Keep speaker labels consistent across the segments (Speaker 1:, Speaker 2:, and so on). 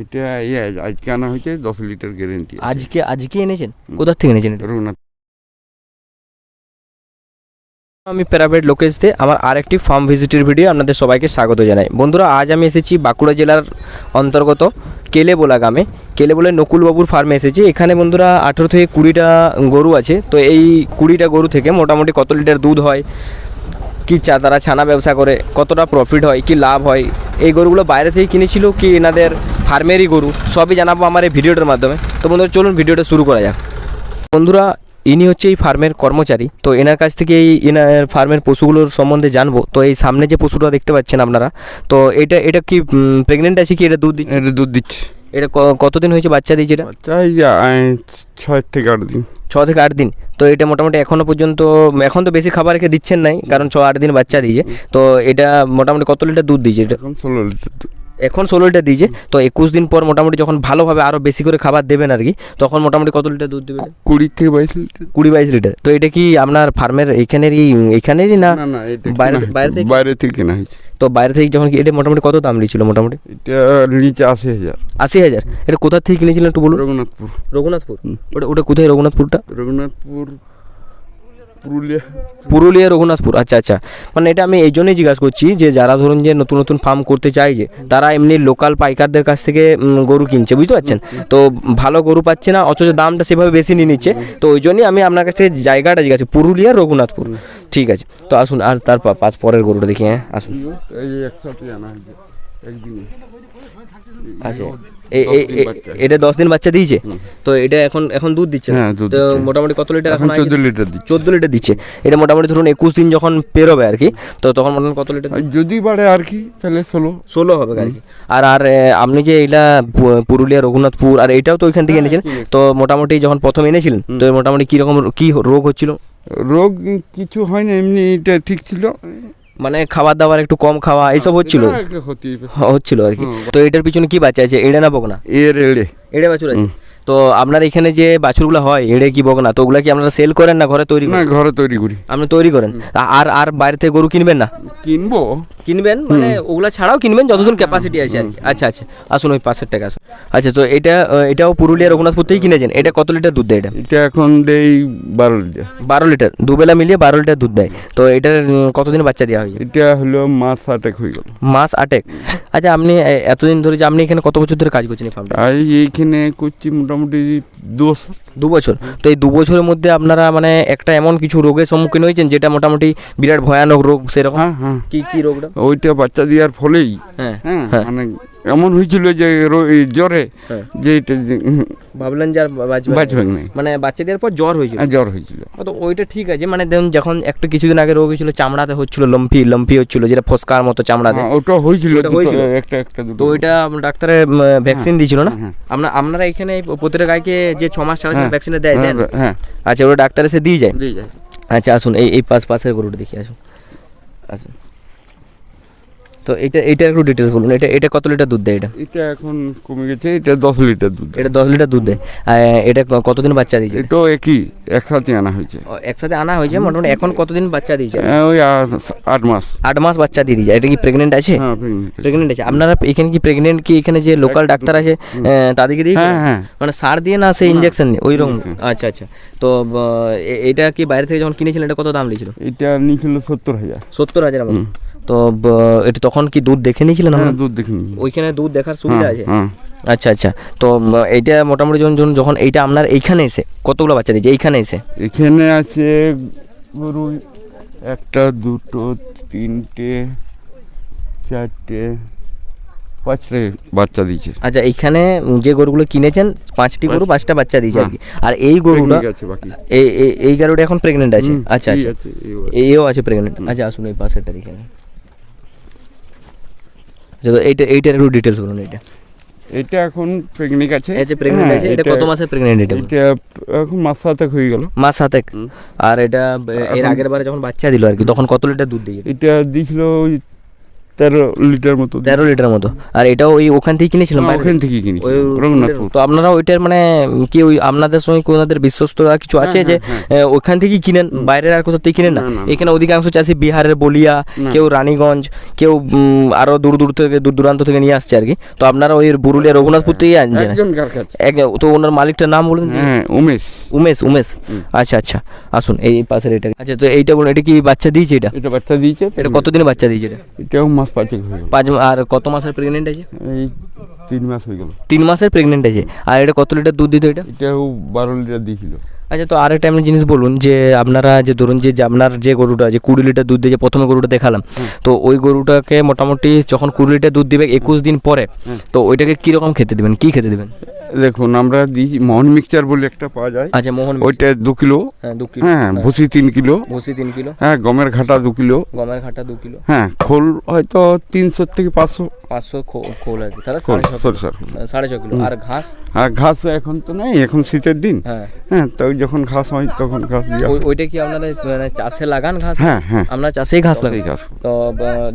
Speaker 1: এটা আজকে আনা হয়েছে, 10 লিটার গ্যারেন্টি।
Speaker 2: আজকে এনেছেন? কোথা থেকে এনেছেন?
Speaker 1: রঘুনাথ।
Speaker 2: আমি প্রাইভেট লোকেশতে আমার আরেকটি ফার্ম ভিজিটের ভিডিও আপনাদের সবাইকে স্বাগত জানাই। বন্ধুরা, আজ আমি এসেছি বাঁকুড়া জেলার অন্তর্গত কেলেবোলা গ্রামে। কেলেবোলায় নকুলবাবুর ফার্মে এসেছি। এখানে বন্ধুরা 18 থেকে 20টা গরু আছে। তো এই 20টা গরু থেকে মোটামুটি কত লিটার দুধ হয়, কি তারা ছানা ব্যবসা করে, কতটা প্রফিট হয়, কি লাভ হয়, এই গরুগুলো বাইরে থেকে কিনেছিল কি এনাদের ফার্মেরই গরু, সবই জানাবো আমার এই ভিডিওটার মাধ্যমে। তো বন্ধুরা চলুন ভিডিওটা শুরু করা যাক। বন্ধুরা, ইনি হচ্ছে এই ফার্মের কর্মচারী। তো এনার কাছ থেকে এনার ফার্মের পশুগুলোর সম্বন্ধে জানবো। তো এই সামনে যে পশুটা দেখতে পাচ্ছেন আপনারা, তো এটা কি প্রেগনেন্ট আছে কি এটা দুধ দিচ্ছে?
Speaker 1: এটা দুধ দিচ্ছে।
Speaker 2: এটা কতদিন হয়েছে বাচ্চা দিয়েছে? এটা
Speaker 1: বাচ্চা এই যে 6 থেকে 8 দিন।
Speaker 2: 6 থেকে 8 দিন। তো এটা মোটামুটি এখনও পর্যন্ত, এখন তো বেশি খাবার রেখে দিচ্ছেন নাই, কারণ 6-8 দিন বাচ্চা দিয়েছে। তো এটা মোটামুটি কত লিটার দুধ দিয়েছে? এটা
Speaker 1: এখন 16 লিটার দুধ।
Speaker 2: এখন 16 লিটার দিয়েছে। তো 21 দিন পর মোটামুটি যখন ভালোভাবে আরও বেশি করে খাবার দেবেন আর কি, তখন মোটামুটি কত লিটার দুধ দেবে?
Speaker 1: 20 থেকে 22 লিটার।
Speaker 2: 20-22 লিটার। তো এটা কি আপনার ফার্মের এখানেরই না
Speaker 1: না, এটা
Speaker 2: বাইরে থেকে
Speaker 1: কেনা হয়েছে।
Speaker 2: তো বাইরে থেকে যখন এটা মোটামুটি কত দাম নিয়েছিল? মোটামুটি
Speaker 1: এটা নিচে 80,000।
Speaker 2: 80,000। এটা কোথা থেকে কিনেছিলেন একটু বলুন।
Speaker 1: রঘুনাথপুর।
Speaker 2: ওটা কোথায় রঘুনাথপুরটা?
Speaker 1: রঘুনাথপুর
Speaker 2: পুরুলিয়া রঘুনাথপুর। আচ্ছা। মানে এটা আমি এই জন্যই জিজ্ঞাসা করছি যে যারা ধরুন যে নতুন নতুন ফার্ম করতে চাই, যে তারা এমনি লোকাল পাইকারদের কাছ থেকে গরু কিনছে, বুঝতে পারছেন? তো ভালো গরু পাচ্ছে না, অথচ দামটা সেভাবে বেশি নিয়ে নিচ্ছে। তো ওই জন্যই আমি আপনার কাছ থেকে জায়গাটা জিজ্ঞাসা, পুরুলিয়া রঘুনাথপুর। ঠিক আছে, তো আসুন আর তার পরের গরুটা দেখি। হ্যাঁ আসুন।
Speaker 1: এই একসাথে আনা হয়েছে একদিনে।
Speaker 2: আচ্ছা, এটা 10 দিন বাচ্চা দিয়েছে। তো এটা এখন দুধ দিচ্ছে?
Speaker 1: হ্যাঁ, দুধ
Speaker 2: তো
Speaker 1: দিচ্ছে।
Speaker 2: মোটামুটি কত লিটার এখন?
Speaker 1: 14 লিটার দিচ্ছে।
Speaker 2: 14 লিটার দিচ্ছে। এটা মোটামুটি ধরুন 21 দিন যখন পেরোবে আর কি, তো তখন মোটামুটি কত লিটার?
Speaker 1: যদি বাড়ে আর কি, তাহলে
Speaker 2: 16 হবে আর কি। আর আপনি যে এটা পুরুলিয়া রঘুনাথপুর, আর এটাও তো ওইখান থেকে এনেছিলেন। তো মোটামুটি যখন প্রথম এনেছিলেন, তো মোটামুটি কীরকম কি রোগ হচ্ছিল?
Speaker 1: রোগ কিছু হয় না, এমনি এটা ঠিক ছিল।
Speaker 2: মানে খাবার দাবার একটু কম খাওয়া এইসব হচ্ছিল আর কি। তো এটার পিছনে কি বাচ্চা আছে, এড়ে না বকনা? এড়ে বাছুর আছে। তো আপনার এখানে যে বাছুরগুলো হয়, এড়ে কি বকনা, তো ওগুলা কি আপনারা সেল করেন না ঘরে তৈরি করেন?
Speaker 1: ঘরে তৈরি করি।
Speaker 2: আপনি তৈরি করেন? আর বাইরে থেকে গরু কিনবেন না? কিনবেন মানে ওগুলা ছাড়াও কিনবেন যতদিন ক্যাপাসিটি আছে আর কি। আচ্ছা, আসুন ওই পাশের টাকা আসুন। আচ্ছা, তো এটাও পুরুলিয়া রঘুনাথপুর থেকেই কিনেছেন। এটা কত লিটার দুধ দেয়?
Speaker 1: এটা এখন দেই 12 লিটার।
Speaker 2: 12 লিটার, দুবেলা মিলিয়ে 12 লিটার দুধ দেয়। তো এটার কতদিন বাচ্চা দেওয়া হয়েছে?
Speaker 1: এটা হলো মাস 8 হয়ে গেল।
Speaker 2: মাস 8। আচ্ছা, আপনি এতদিন ধরে যে আপনি এখানে কত বছর ধরে কাজ করছেন এই ফার্মটা?
Speaker 1: এইখানে করছি মোটামুটি 2 বছর।
Speaker 2: তো এই 2 বছরের মধ্যে আপনারা মানে একটা এমন কিছু রোগের সম্মুখীন হয়েছেন যেটা মোটামুটি বিরাট ভয়ানক রোগ সেরকম?
Speaker 1: হ্যাঁ।
Speaker 2: কি রোগটা?
Speaker 1: ওইটা বাচ্চা দেওয়ার ফলেই মানে এমন হয়েছিল যে জ্বরে, যে
Speaker 2: ভাবলেন যে আর বাঁচবে না, মানে বাচ্চা দেওয়ার পর জ্বর হয়েছিল। তো ওইটা ঠিক আছে, মানে দেখুন যখন একটা কিছুদিন আগে রোগ হয়েছিল, চামড়াতে হচ্ছিল, লম্পি হচ্ছিল, যেটা ফসকার মতো চামড়াতে, ওটা হয়েছিল একটা। তো ওইটা ডাক্তারে ভ্যাকসিন দিয়েছিল না? আপনারা এখানে প্রতিটা গাইকে যে 6 মাস ছাড়া ভ্যাকসিন দেয়? আচ্ছা, ওটা ডাক্তার এসে দিয়ে যায়? আচ্ছা, আসুন এই পাশের গরুটা দেখি। আসুন। তো এটা একটু ডিটেলস বলুন। এটা কত লিটার দুধ দেয়? এটা
Speaker 1: এখন কমে গেছে, এটা 10 লিটার দুধ।
Speaker 2: এটা 10 লিটার দুধ দেয়। এটা কতদিন বাচ্চা দিয়েছে?
Speaker 1: এটা একসাথে আনা হয়েছে।
Speaker 2: একসাথে আনা হয়েছে। মোটামুটি এখন কতদিন বাচ্চা দিয়েছে?
Speaker 1: ওই 8 মাস।
Speaker 2: 8 মাস বাচ্চা দিয়ে দিয়েছে। এটা কি প্রেগনেন্ট আছে?
Speaker 1: হ্যাঁ,
Speaker 2: প্রেগনেন্ট আছে। আপনারা এখানে কি প্রেগনেন্ট, কি এখানে যে লোকাল ডাক্তার আছে তাদেরকে দিয়ে?
Speaker 1: হ্যাঁ,
Speaker 2: মানে সার দিয়ে না, সেই ইঞ্জেকশন ওই রকম? আচ্ছা। তো এটা কি বাইরে থেকে যখন কিনেছিলেন এটা কত দাম নিয়েছিল?
Speaker 1: এটা নিয়েছিল 70,000।
Speaker 2: 70,000 আমার। তো এটা তখন কি দুধ দেখে নিয়েছিলেন?
Speaker 1: দুধ দেখে নিয়েছি।
Speaker 2: ওইখানে দুধ দেখার সুবিধা আছে? আচ্ছা। তো এইটা মোটামুটি যখন এইটা আপনার এইখানে এসে কতগুলো বাচ্চা দিয়েছে?
Speaker 1: এখানে আছে গরু 1, 2, 3, 4, 5টা বাচ্চা দিয়েছে।
Speaker 2: আচ্ছা, এইখানে যে গরুগুলো কিনেছেন 5টি গরু 5টা বাচ্চা দিয়েছে আর কি। আর এই গরুটা, এই গরুটা এখন প্রেগনেন্ট আছে? আচ্ছা, এইও আছে প্রেগনেন্ট। আচ্ছা, আসুন এই পাশেরটা দেখে। আচ্ছা, তো এইটার একটু ডিটেলস বলুন।
Speaker 1: এটা এখন প্রেগনেন্ট আছে।
Speaker 2: এটা কত মাসের প্রেগনেন্ট? এটা
Speaker 1: এখন মাস 7 হয়ে গেল।
Speaker 2: মাস 7। আর এটা এর আগের বারে যখন বাচ্চা দিল আর কি, তখন কত লিটার দুধ দিয়ে?
Speaker 1: এটা দিছিল 13 লিটার মতো।
Speaker 2: 13 লিটার মতো। আর এটাও ওই ওখান থেকে কিনেছিলাম?
Speaker 1: ওখান থেকে কিনি,
Speaker 2: ওই
Speaker 1: রঘুনাথপুর।
Speaker 2: তো আপনারা ওইটার মানে কি ওই আপনাদের সঙ্গে কোনাদের বিশ্বস্ততা কিছু আছে যে ওখান থেকেই কিনেন, বাইরের আর কোথাও থেকে কিনেন না? এখানে অধিকাংশ চাষি বিহারের বলিয়া, কেউ রানীগঞ্জ, কেউ আরো দূর দূরান্ত থেকে নিয়ে আসছে আর কি। তো আপনারা ওই পুরুলিয়া রঘুনাথপুর থেকেই আনছেন? তো ওনার মালিকটার নাম বলুন। উমেশ। আচ্ছা আচ্ছা, আসুন এই পাশের এটা। আচ্ছা, তো এইটা বলুন, এটা কি বাচ্চা দিয়েছে? এটা
Speaker 1: বাচ্চা দিয়েছে।
Speaker 2: এটা কতদিন বাচ্চা দিয়েছে?
Speaker 1: এটাও মাস 5 হয়ে গেল।
Speaker 2: 5। আর কত মাসের প্রেগনেন্ট আছে?
Speaker 1: এই 3 মাস হয়ে গেল।
Speaker 2: 3 মাসের প্রেগনেন্ট আছে। আর এটা কত লিটার দুধ দিত?
Speaker 1: এটাও 12 লিটার দিয়েছিল।
Speaker 2: আচ্ছা, তো আরেকটা এমনি জিনিস বলুন যে আপনারা যে ধরুন যে আপনার যে গরুটা যে 20 লিটার দুধ দিয়ে যে প্রথমে গরুটা দেখালাম, তো ওই গরুটাকে মোটামুটি যখন 20 লিটার দুধ দিবে 21 দিন পরে, তো ওইটাকে কীরকম খেতে দেবেন, কী খেতে দেবেন?
Speaker 1: দেখুন, আমরা দিই মোহন মিক্সচার বলে একটা পাওয়া যায়।
Speaker 2: আচ্ছা, মোহন।
Speaker 1: ওইটা 2 কিলো।
Speaker 2: হ্যাঁ, 2 কিলো।
Speaker 1: হ্যাঁ, ভুসি 3 কিলো।
Speaker 2: ভুসি 3 কিলো।
Speaker 1: হ্যাঁ, গমের ঘাটা 2 কিলো।
Speaker 2: গমের ঘাটা 2 কিলো।
Speaker 1: হ্যাঁ, খোল হয়তো 300 থেকে 500
Speaker 2: খোল আর কি, তাহলে 6.5 কিলো। আর ঘাস?
Speaker 1: হ্যাঁ, ঘাস এখন তো নাই, এখন শীতের দিন। হ্যাঁ, তো যখন ঘাস হয় তখন ঘাস দিয়ে।
Speaker 2: ওইটা কি আপনারা মানে চাষে লাগান ঘাস?
Speaker 1: হ্যাঁ,
Speaker 2: আমরা চাষেই ঘাস লাগাই।
Speaker 1: ঘাস
Speaker 2: তো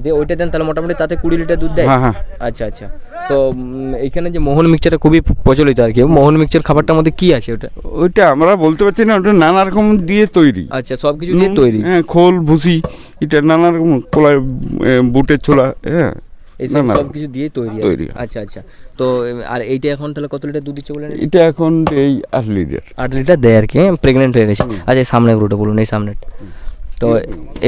Speaker 2: দিয়ে ওইটা দেন, তাহলে মোটামুটি তাতে 20 লিটার দুধ দেয়?
Speaker 1: হ্যাঁ।
Speaker 2: আচ্ছা আচ্ছা, তো এইখানে যে মোহন মিক্সচারটা খুবই প্রচলিত আর কি। মোহন মিক্সচার খাবারটার মধ্যে কি আছে
Speaker 1: ওইটা আমরা বলতে পারছি না, ওটা নানা রকম দিয়ে তৈরি।
Speaker 2: আচ্ছা, সব কিছু দিয়ে তৈরি?
Speaker 1: হ্যাঁ, খোল ভুসি, এটা নানা রকম, কলাই, বুটের ছোলা, হ্যাঁ,
Speaker 2: এইসব সব কিছু দিয়ে তৈরি। আচ্ছা আচ্ছা, তো আর এইটা এখন তাহলে কত লিটার দুধ দিচ্ছে বলেন?
Speaker 1: এটা এখন এই 8 লিটার।
Speaker 2: 8 লিটার দেয় আর কি, প্রেগনেন্ট হয়ে গেছে। আচ্ছা, সামনে গরুটা বলুন, এই সামনে। তো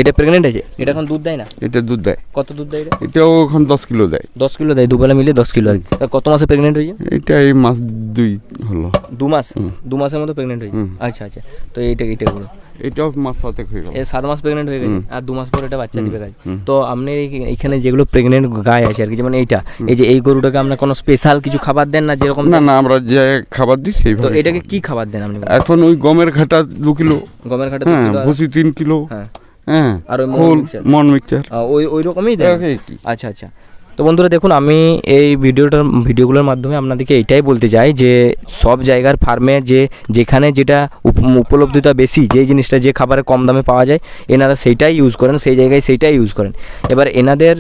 Speaker 2: এটা প্রেগনেন্ট আছে? এটা এখন দুধ দেয় না?
Speaker 1: এটা দুধ দেয়।
Speaker 2: কত দুধ দেয়?
Speaker 1: এটাও এখন 10 কিলো দেয়।
Speaker 2: 10 কিলো দেয়, দুবেলা মিলে 10 কিলো আর কি। কত মাসে প্রেগনেন্ট হয়েছে?
Speaker 1: এটা এই মাস 2 হলো।
Speaker 2: 2 মাস? 2 মাসের মতো প্রেগনেন্ট হয়েছে। আচ্ছা আচ্ছা, তো এইটা বলুন।
Speaker 1: এটাও মাস 7 হয়ে গেল।
Speaker 2: 7 মাস প্রেগনেন্ট হয়ে গেছে, আর 2 মাস পর এটা বাচ্চা দিবে গাই। তো আপনি এখানে যেগুলো প্রেগনেন্ট গাই আছে আর কি, যেমন এইটা, এই যে এই গরুটাকে আপনার কোনো স্পেশাল কিছু খাবার দেন না যেরকম?
Speaker 1: না, আমরা যে খাবার দিই সেইভাবে।
Speaker 2: তো এটাকে কি খাবার দেন আপনি?
Speaker 1: এখন ওই গমের ঘাটা 2 কিলো।
Speaker 2: গমের ঘাটা 2
Speaker 1: হ্যাঁ,
Speaker 2: কিলো।
Speaker 1: ভুসি 3 কিলো। হ্যাঁ, আর ওই মোহন মিক্সচার
Speaker 2: ওই রকমই দেন? আচ্ছা আচ্ছা, তো বন্ধুরা দেখুন, আমি এই ভিডিওগুলোর মাধ্যমে আপনাদেরকে এইটাই বলতে চাই যে সব জায়গার ফার্মে যেখানে যেটা উপলব্ধতা বেশি, যে জিনিসটা যে খাবারে কম দামে পাওয়া যায়, এনারা সেইটাই ইউজ করেন, সেই জায়গায় সেইটাই ইউজ করেন। এবার এনাদের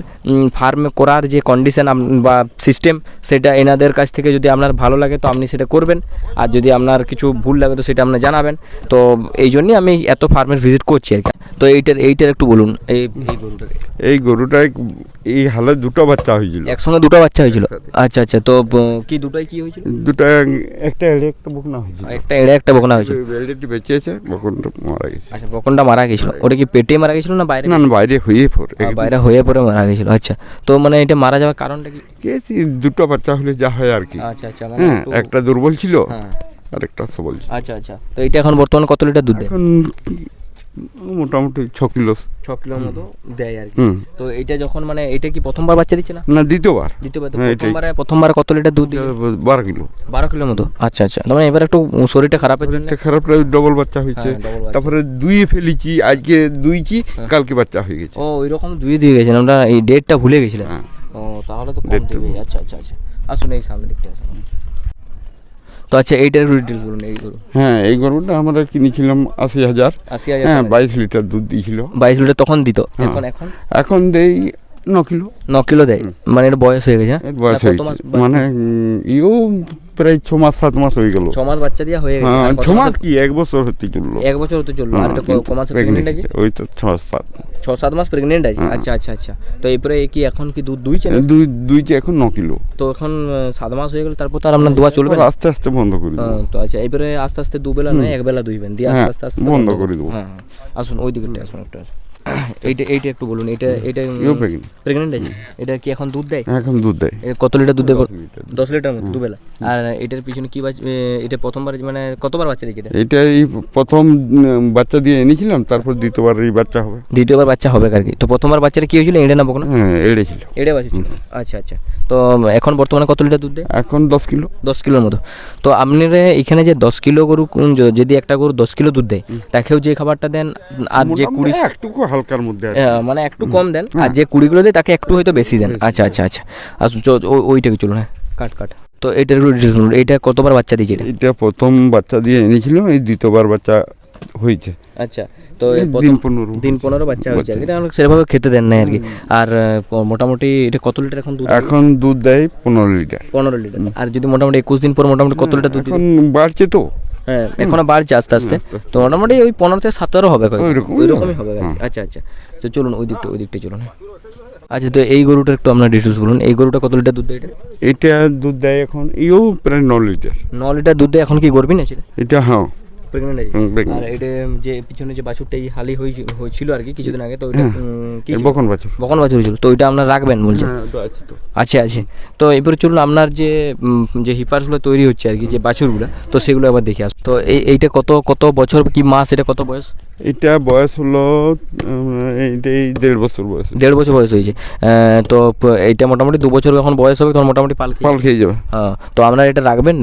Speaker 2: ফার্মে করার যে কন্ডিশন বা সিস্টেম, সেটা এনাদের কাছ থেকে যদি আপনার ভালো লাগে তো আপনি সেটা করবেন, আর যদি আপনার কিছু ভুল লাগে তো সেটা আপনার জানাবেন। তো এই জন্যই আমি এত ফার্মের ভিজিট করছি আর কি। তো এইটার একটু বলুন, এই
Speaker 1: গরুটা এই হালে 2টা বাচ্চা হয়েছিল।
Speaker 2: একসঙ্গে 2টা বাচ্চা হয়েছিল? আচ্ছা আচ্ছা, তো কি দুটাই কি হয়েছিল?
Speaker 1: দুটা, একটা এড়ে একটা বকনা হয়েছিল।
Speaker 2: একটা এড়ে একটা বকনা হয়েছিল।
Speaker 1: এড়েটি বেঁচেছে, বকনটা মারা গেছে।
Speaker 2: আচ্ছা, বকনটা মারা গেছিল। ওটা কি পেটে মারা গেছিল না বাইরে?
Speaker 1: না, বাইরে হয়ে পরে
Speaker 2: মারা গেছিল। আচ্ছা, তো মানে এটা মারা যাওয়ার কারণটা কি?
Speaker 1: 2টা বাচ্চা হলে যা হয় আর কি।
Speaker 2: আচ্ছা আচ্ছা,
Speaker 1: হ্যাঁ, একটা দুর্বল ছিল আর একটা সবল ছিল।
Speaker 2: আচ্ছা আচ্ছা, তো এটা এখন বর্তমানে কত লিটার দুধ দেয়?
Speaker 1: এখন মোটামুটি 6 কিলোর
Speaker 2: মতো দেয় আর কি। তো এটা যখন মানে এটা কি প্রথমবার বাচ্চা দিচ্ছে না?
Speaker 1: না, দ্বিতীয়বার।
Speaker 2: প্রথমবার কত লিটার দুধ দিচ্ছে?
Speaker 1: 12 কিলো।
Speaker 2: 12 কিলোর মতো। আচ্ছা আচ্ছা, তার মানে এবার একটু শরীরটা খারাপের জন্য
Speaker 1: খারাপ, ডবল বাচ্চা হয়েছে। তারপরে 2 ফেলেছি, আজকে 2ছি, কালকে বাচ্চা হয়ে গেছে।
Speaker 2: ও, ওইরকম 2 দিয়ে গেছেন, আমরা এই ডেটটা ভুলে গেছিলাম। ও, তাহলে তো কম দেবে। আচ্ছা আচ্ছা আচ্ছা, আসুন এই সামনে দিকটা আসুন। তো আচ্ছা, এইটার একটু ডিটেলস বলুন। এই গরু,
Speaker 1: হ্যাঁ, এই গরুটা আমরা কিনেছিলাম 80,000। হ্যাঁ, 22 লিটার দুধ দিয়েছিল।
Speaker 2: 22 লিটার তখন দিত?
Speaker 1: এখন দেই 9 কিলো।
Speaker 2: 9 কিলো দেয়, মানে এটা বয়স হয়ে গেছে?
Speaker 1: বয়স হয়ে গেছে, মানে প্রায় 6 মাস 7 মাস হয়ে গেল।
Speaker 2: 6 মাস বাচ্চা দিয়া হয়ে গেছে?
Speaker 1: 6 মাস কি, 1 বছর হতে চললো।
Speaker 2: 1 বছর হতে চললো। আর এটা ক মাস প্রেগনেন্ট আছে?
Speaker 1: ওই তো 6-7
Speaker 2: মাস প্রেগনেন্ট আছে। আচ্ছা আচ্ছা আচ্ছা, তো এরপরে কি এখন কি দুধ দুইছে?
Speaker 1: দুইছে এখন 9 কিলো।
Speaker 2: তো এখন 7 মাস হয়ে গেল, তারপর তো আর আপনার দোয়া চলবে?
Speaker 1: আস্তে আস্তে বন্ধ করে দেবো।
Speaker 2: তো আচ্ছা, এরপরে আস্তে আস্তে 2 বেলা নয় 1 বেলা দুইবেন, দিয়ে আস্তে আস্তে
Speaker 1: বন্ধ করে দেবো।
Speaker 2: হ্যাঁ, আসুন ওই দিকটা আসুন একটু। এইটা একটু বলুন, এটা প্রেগনেন্ট আছে? এটা কি এখন দুধ দেয়?
Speaker 1: এখন দুধ দেয়।
Speaker 2: কত লিটার দুধ দেয়? 10 লিটার মতো 2 বেলা। আর এটার পিছনে কি এটা প্রথমবার মানে কতবার বাচ্চা দিয়েছে?
Speaker 1: এটা এই প্রথম বাচ্চা দিয়ে এনেছিলাম, তারপর দ্বিতীয়বার এই বাচ্চা হবে।
Speaker 2: দ্বিতীয়বার বাচ্চা হবে আর কি। তো প্রথমবার বাচ্চাটা কি হয়েছিল, এড়ে না বকনা?
Speaker 1: হ্যাঁ, এড়ে ছিল।
Speaker 2: এড়ে বাচ্চা ছিল। আচ্ছা আচ্ছা, তো এখন বর্তমানে কত লিটার দুধ দেয়?
Speaker 1: এখন 10 কিলো।
Speaker 2: 10 কিলোর মতো। তো আপনারা এখানে যে 10 কিলো গরু, যদি একটা গরু 10 কিলো দুধ দেয়, তাকেও যে খাবারটা দেন, আর যে 20
Speaker 1: একটু হালকার মধ্যে
Speaker 2: মানে একটু কম দেন, আর যে 20 কিলো দেয় তাকে একটু হয়তো বেশি দেন। আচ্ছা আচ্ছা আচ্ছা, আসুন ওইটাকে চলুন। হ্যাঁ, কাট। তো এইটার এটা কতবার বাচ্চা দিয়েছে?
Speaker 1: এটা প্রথম বাচ্চা দিয়ে এনেছিল, এই দ্বিতীয়বার বাচ্চা হয়েছে।
Speaker 2: আচ্ছা, তো
Speaker 1: দিন 15
Speaker 2: দিন 15 বাচ্চা হয়েছে আর কি, তাহলে সেভাবে খেতে দেন না আর কি। আর মোটামুটি এটা কত লিটার এখন দুধ?
Speaker 1: এখন দুধ দেয় 15 লিটার।
Speaker 2: 15 লিটার। আর যদি মোটামুটি 21 দিন পর মোটামুটি কত লিটার দুধ?
Speaker 1: এখন বাড়ছে তো,
Speaker 2: হ্যাঁ এখনো বাড়ছে আস্তে আস্তে, তো মোটামুটি ওই 15 থেকে 17 হবে, ওই রকমই হবে। আচ্ছা আচ্ছা, তো চলুন ওই দিকটা চলুন। আচ্ছা, তো এই গরুটা একটু আপনার ডিটেলস বলুন, এই গরুটা কত লিটার দুধ দেয়?
Speaker 1: এটা দুধ দেয় এখন এও প্রায় 9 লিটার।
Speaker 2: 9 লিটার দুধ দেয়। এখন কি গর্ভিণ আছে
Speaker 1: এটা? হ্যাঁ,
Speaker 2: প্রেগন্যান্ট আছে। আর এটা যে পিছনে যে বাছুরটা এই হালি হয়েছিল আর কি কিছুদিন আগে, তো ওইটা কি
Speaker 1: বকন বাছুর
Speaker 2: হয়েছিল, তো ওইটা আপনার রাখবেন বলছেন? আচ্ছা আছে। তো এবারে চলুন আপনার যে হিপার্সগুলো তৈরি হচ্ছে আর কি, যে বাছুরগুলো, তো সেগুলো আবার দেখে আসুন। তো এইটা কত বছর কি মাস, এটা কত বয়স?
Speaker 1: এটা বয়স হলো এইটাই 1.5 বছর বয়স।
Speaker 2: 1.5 বছর বয়স হয়েছে। তো এইটা মোটামুটি 2 বছর এখন বয়স হবে, তখন মোটামুটি পাল
Speaker 1: খেয়ে যাবে।
Speaker 2: হ্যাঁ, তো আপনারা এটা রাখবেন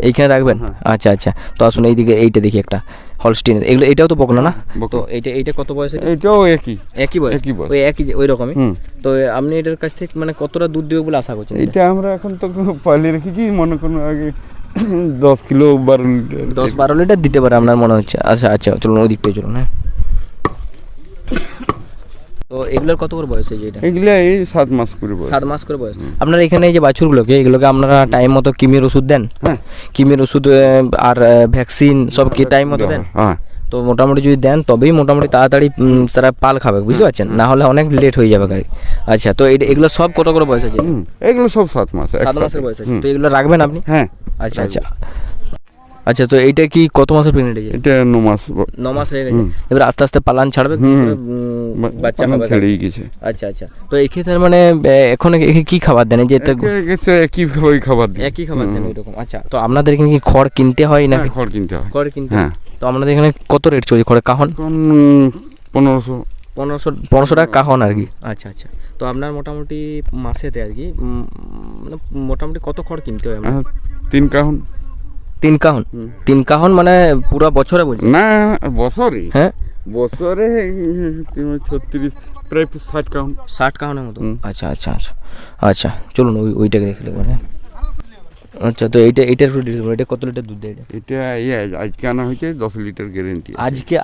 Speaker 2: এইখানে রাখবেন? আচ্ছা আচ্ছা, তো আসুন এইদিকে এইটা দেখি একটা হলস্টিনের, এগুলো এটাও তো বকনা না? তো এইটা কত বয়স?
Speaker 1: এটাও একই বয়স,
Speaker 2: ওই একই ওই রকমই। তো আপনি এটার কাছ থেকে মানে কতটা দুধ দেবে বলে আশা করছেন?
Speaker 1: এটা আমরা এখন তো পালিয়ে রেখেছি, মনে করুন আগে 10 কিলো 12 লিটার
Speaker 2: 10-12 লিটার দিতে পারে আপনার মনে হচ্ছে। আচ্ছা আচ্ছা, চলুন ওই দিকটাই চলুন। হ্যাঁ, তো এগুলোর কত করে বয়স হয়েছে?
Speaker 1: এগুলো এই 7 মাস করে বয়স।
Speaker 2: 7 মাস করে বয়স। আপনারা এখানে এই যে বাছুরগুলোকে, এগুলোকে আপনারা টাইম মতো কিমির ওষুধ দেন?
Speaker 1: হ্যাঁ,
Speaker 2: কিমির ওষুধ আর ভ্যাকসিন সব কি টাইম মতো দেন?
Speaker 1: হ্যাঁ,
Speaker 2: তো মোটামুটি যদি দেন তবেই মোটামুটি তাড়াতাড়ি তারা পাল খাবে, বুঝতে পারছেন, না হলে অনেক লেট হয়ে যাবে গাড়ি। আচ্ছা, তো এগুলো সব কত করে বয়স আছে?
Speaker 1: এগুলো সব 7 মাস।
Speaker 2: 7 মাসের বয়স আছে। তো এগুলো রাখবেন আপনি?
Speaker 1: হ্যাঁ।
Speaker 2: আচ্ছা আচ্ছা আচ্ছা, তো এইটা কি কত মাসের প্রেগনেন্ট?
Speaker 1: এটা 9 মাস।
Speaker 2: 9 মাস হয়ে গেছে। এবার আস্তে আস্তে পালান ছাড়বে, বাচ্চা হবে,
Speaker 1: ছেড়েই গেছে।
Speaker 2: আচ্ছা আচ্ছা, তো এই ক্ষেত্রে মানে এখন কি খাবার দেন? যে
Speaker 1: একই খাবার দেন,
Speaker 2: একই খাবার দেন ওইরকম। আচ্ছা, তো আপনাদের এখানে কি খড় কিনতে হয় নাকি?
Speaker 1: খড় কিনতে হয়।
Speaker 2: খড় কিনতে হয়। তো আপনাদের এখানে কত রেট চলছে খড়ের কাহন? 1500 টাকা কাহন আর কি। আচ্ছা আচ্ছা, তো আপনার মোটামুটি মাসেতে আর কি মানে মোটামুটি কত খড় কিনতে হয়?
Speaker 1: 3 কাহন।
Speaker 2: 3 কাহন? 3 কাহন মানে পুরো বছরে বলছেন?
Speaker 1: না, বছরে।
Speaker 2: হ্যাঁ,
Speaker 1: বছরে 36 প্রায় 60 কাহন।
Speaker 2: 60 কাহনের মতো। আচ্ছা আচ্ছা আচ্ছা আচ্ছা, চলুন ওইটাকে দেখলে মানে। আচ্ছা, তো এইটার একটু ডিটেইলস বলুন, এটা কত লিটার দুধ দেয়?
Speaker 1: এটা আজকে আনা হয়েছে, 10 লিটার গ্যারেন্টি।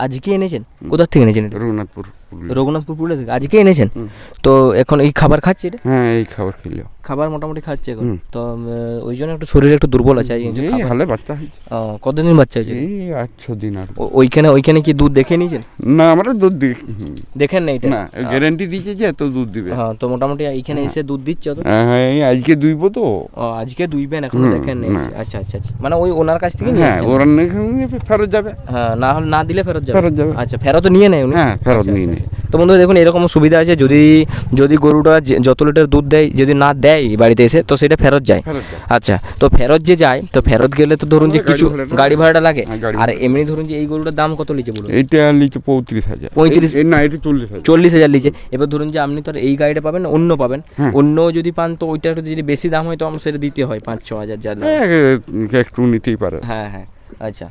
Speaker 2: আজকে এনেছেন? কোথা থেকে এনেছেন? রঘুনাথপুর পুরুলিয়া থেকে আজকে এনেছেন। তো এখন এই খাবার খাচ্ছে এটা?
Speaker 1: হ্যাঁ, এই খাবার খেলো,
Speaker 2: খাবার মোটামুটি খাচ্ছে এখন। তো ওই জন্য একটু শরীরে একটু দুর্বল আছে।
Speaker 1: হালে বাচ্চা হয়েছে।
Speaker 2: কতদিন বাচ্চা হয়েছে?
Speaker 1: এই 8-6 দিন। আর
Speaker 2: ওইখানে কি দুধ দেখে নিয়েছেন?
Speaker 1: না, আমরা দুধ
Speaker 2: দেখেন না, এটা
Speaker 1: না, গ্যারেন্টি দিয়েছে যে এত দুধ দিবে।
Speaker 2: হ্যাঁ, তো মোটামুটি এইখানে এসে দুধ দিচ্ছে তো?
Speaker 1: হ্যাঁ, আজকে দুইবো তো।
Speaker 2: আজকে দুইবেন, এখন দেখেন না? আচ্ছা আচ্ছা আচ্ছা, মানে ওই ওনার কাছ থেকে নিয়ে আসছেন?
Speaker 1: ওরা ফেরত যাবে।
Speaker 2: হ্যাঁ, না হলে না দিলে ফেরত যাবে।
Speaker 1: আচ্ছা,
Speaker 2: ফেরত নিয়ে নেয় উনি?
Speaker 1: হ্যাঁ, ফেরত নিয়ে নেয়।
Speaker 2: তো বন্ধুরা দেখুন, এরকম সুবিধা আছে, যদি গরুটা যত লিটার দুধ দেয় যদি না দেয় বাড়িতে এসে, তো সেটা ফেরত যায়। আচ্ছা, তো ফেরত যে যায়, তো ফেরত গেলে তো ধরুন যে কিছু গাড়ি ভাড়াটা লাগে। আর এমনি ধরুন যে এই গরুটার দাম কত লিচে বলুন?
Speaker 1: এটা লিচে 35,000।
Speaker 2: 35?
Speaker 1: না, এটা 40,000।
Speaker 2: 40,000 লিচে। এবার ধরুন যে আপনি তো আর এই গাড়িটা পাবেন, অন্য পাবেন, অন্য যদি পান তো ওইটা যদি বেশি দাম হয় তো আমার সেটা দিতে হয় 5-6 হাজার যা
Speaker 1: একটু নিতেই পারে।
Speaker 2: হ্যাঁ হ্যাঁ, আচ্ছা।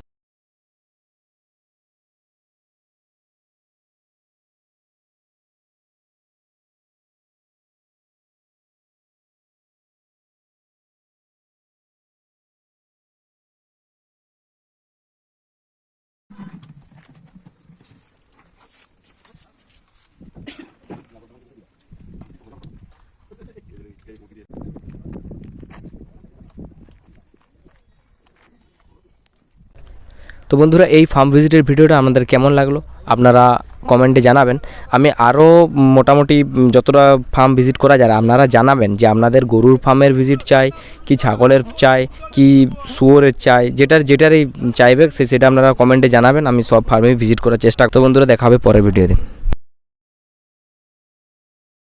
Speaker 2: তো বন্ধুরা, এই ফার্ম ভিজিটের ভিডিওটা আপনাদের কেমন লাগলো আপনারা কমেন্টে জানাবেন। আমি আরও মোটামুটি যতটা ফার্ম ভিজিট করা যায় আপনারা জানাবেন যে আপনাদের গরুর ফার্মের ভিজিট চাই কি ছাগলের চাই কি শুয়োরের চাই, যেটারই চাইবে সেটা আপনারা কমেন্টে জানাবেন। আমি সব ফার্মে ভিজিট করার চেষ্টা করব। বন্ধুরা, দেখা হবে পরের ভিডিওতে।